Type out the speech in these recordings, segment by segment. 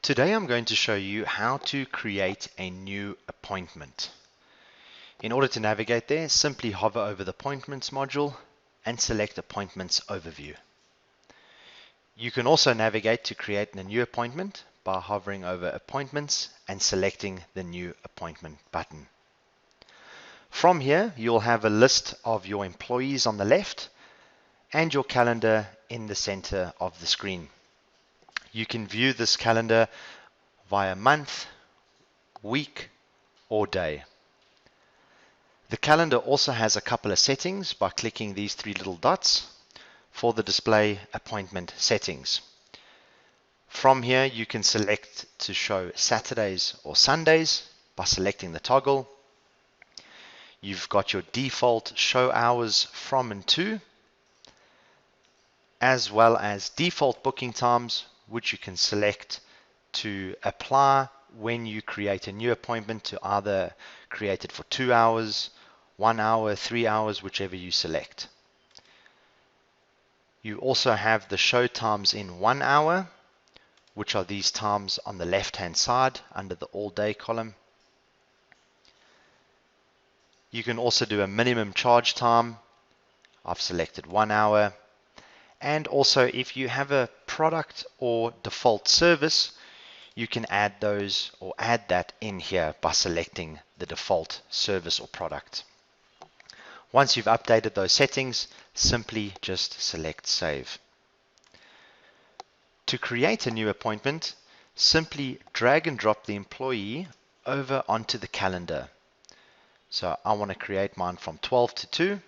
Today I'm going to show you how to create a new appointment. In order to navigate there, simply hover over the Appointments module and select Appointments Overview. You can also navigate to create a new appointment by hovering over Appointments and selecting the New Appointment button. From here, you'll have a list of your employees on the left and your calendar in the center of the screen. You can view this calendar via month, week, or day. The calendar also has a couple of settings by clicking these three little dots for the display appointment settings. From here, you can select to show Saturdays or Sundays by selecting the toggle. You've got your default show hours from and to, as well as default booking times, which you can select to apply when you create a new appointment to either create it for 2 hours, 1 hour, 3 hours, whichever you select. You also have the show times in 1 hour, which are these times on the left hand side under the all day column. You can also do a minimum charge time. I've selected 1 hour. And also, if you have a product or default service, you can add those or add that in here by selecting the default service or product. Once you've updated those settings, simply just select Save. To create a new appointment, simply drag and drop the employee over onto the calendar. So I want to create mine from 12 to 2.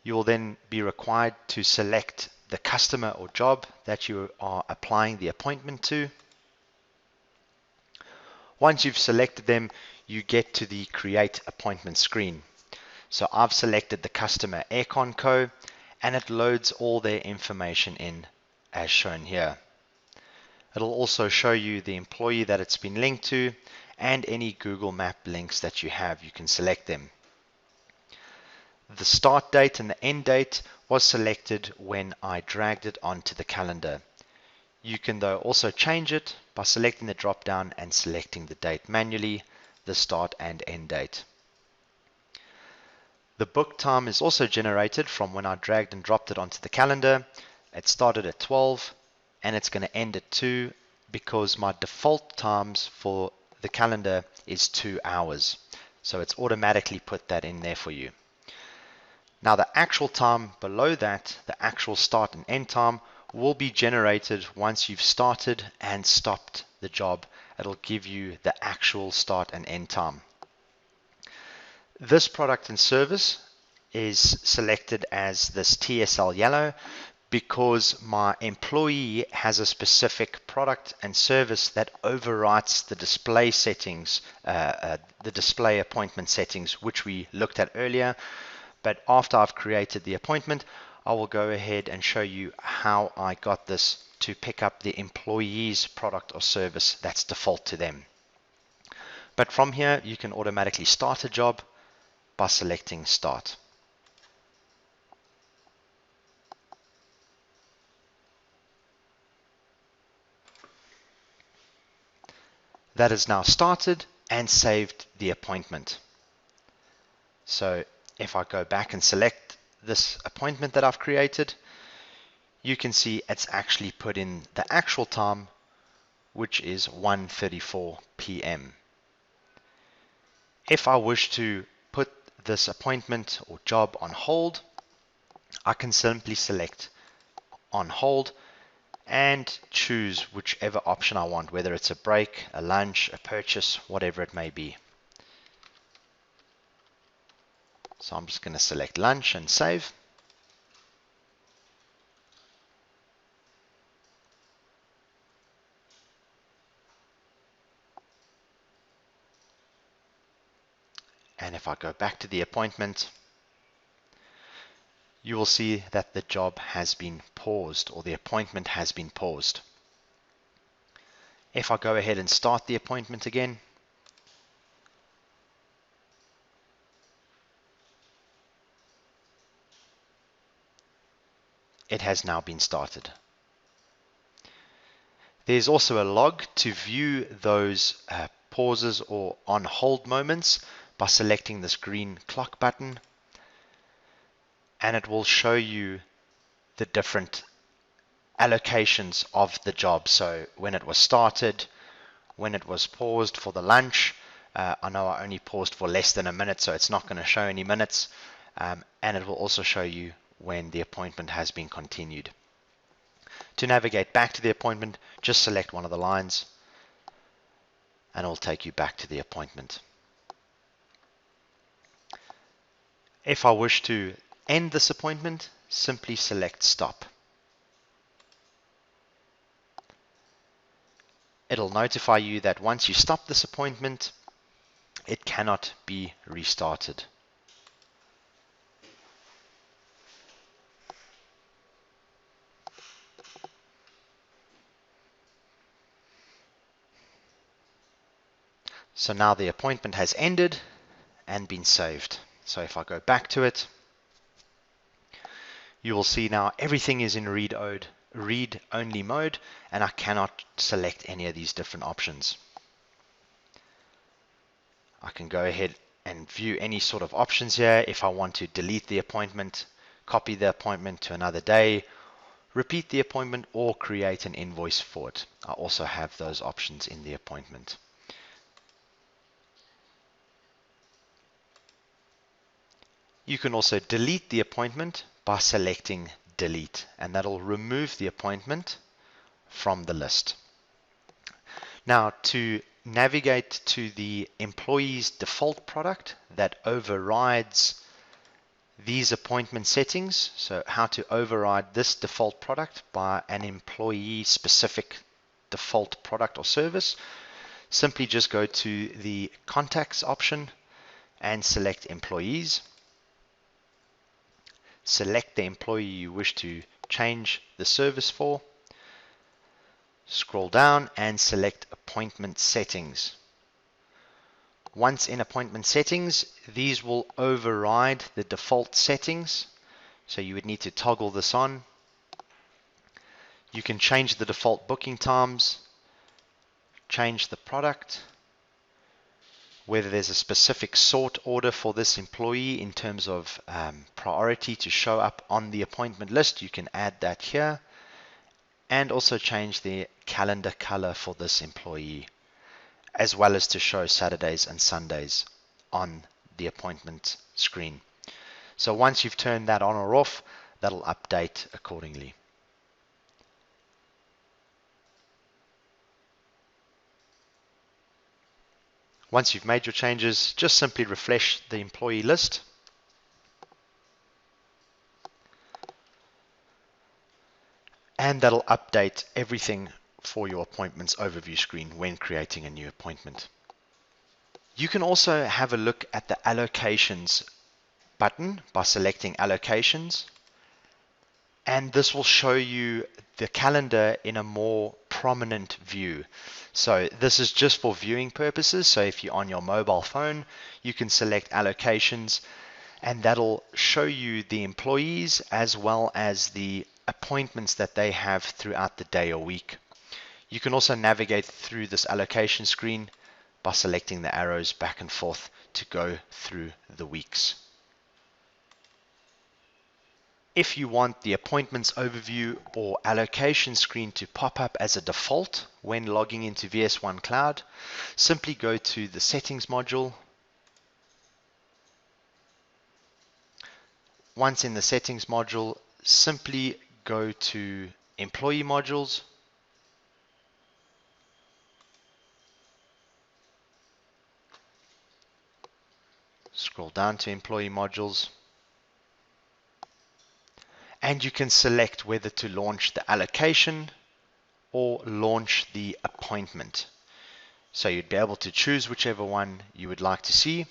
You will then be required to select the customer or job that you are applying the appointment to. Once you've selected them, you get to the Create Appointment screen. So I've selected the customer Aircon Co. and it loads all their information in as shown here. It'll also show you the employee that it's been linked to and any Google Map links that you have. You can select them. The start date and the end date was selected when I dragged it onto the calendar. You can though also change it by selecting the drop down and selecting the date manually, the start and end date. The book time is also generated from when I dragged and dropped it onto the calendar. It started at 12 and it's going to end at 2 because my default times for the calendar is 2 hours. So it's automatically put that in there for you. Now the actual time below that, the actual start and end time, will be generated once you've started and stopped the job. It'll give you the actual start and end time. This product and service is selected as this TSL yellow because my employee has a specific product and service that overwrites the display settings, the display appointment settings, which we looked at earlier. But after I've created the appointment, I will go ahead and show you how I got this to pick up the employee's product or service that's default to them. But from here, you can automatically start a job by selecting Start. That is now started and saved the appointment. So if I go back and select this appointment that I've created, you can see it's actually put in the actual time, which is 1:34 p.m. If I wish to put this appointment or job on hold, I can simply select on hold and choose whichever option I want, whether it's a break, a lunch, a purchase, whatever it may be. So I'm just going to select lunch and save. And if I go back to the appointment, you will see that the job has been paused or the appointment has been paused. If I go ahead and start the appointment again, it has now been started. There's also a log to view those pauses or on hold moments by selecting this green clock button, and it will show you the different allocations of the job. So when it was started, when it was paused for the lunch. I know I only paused for less than a minute, so it's not going to show any minutes. And it will also show you when the appointment has been continued. To navigate back to the appointment, just select one of the lines and it will take you back to the appointment. If I wish to end this appointment, simply select stop. It'll notify you that once you stop this appointment, it cannot be restarted. So now the appointment has ended and been saved. So if I go back to it, you will see now everything is in read-only mode, and I cannot select any of these different options. I can go ahead and view any sort of options here. If I want to delete the appointment, copy the appointment to another day, repeat the appointment, or create an invoice for it, I also have those options in the appointment. You can also delete the appointment by selecting delete, and that'll remove the appointment from the list. Now, to navigate to the employee's default product that overrides these appointment settings, so how to override this default product by an employee specific default product or service, simply just go to the contacts option and select employees. Select the employee you wish to change the service for. Scroll down and select appointment settings. Once in appointment settings, these will override the default settings. So you would need to toggle this on. You can change the default booking times, change the product, whether there's a specific sort order for this employee in terms of priority to show up on the appointment list. You can add that here, and also change the calendar color for this employee, as well as to show Saturdays and Sundays on the appointment screen. So once you've turned that on or off, that'll update accordingly. Once you've made your changes, just simply refresh the employee list. And that'll update everything for your appointments overview screen when creating a new appointment. You can also have a look at the allocations button by selecting allocations, and this will show you the calendar in a more prominent view. So this is just for viewing purposes. So if you're on your mobile phone, you can select allocations, and that'll show you the employees as well as the appointments that they have throughout the day or week. You can also navigate through this allocation screen by selecting the arrows back and forth to go through the weeks. If you want the appointments overview or allocation screen to pop up as a default when logging into VS1 Cloud, simply go to the settings module. Once in the settings module, simply go to employee modules, scroll down to employee modules, and you can select whether to launch the allocation or launch the appointment. So you'd be able to choose whichever one you would like to see,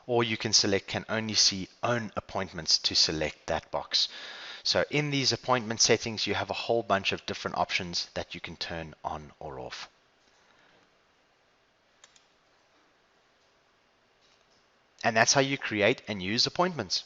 or you can select can only see own appointments to select that box. So in these appointment settings, you have a whole bunch of different options that you can turn on or off. And that's how you create and use appointments.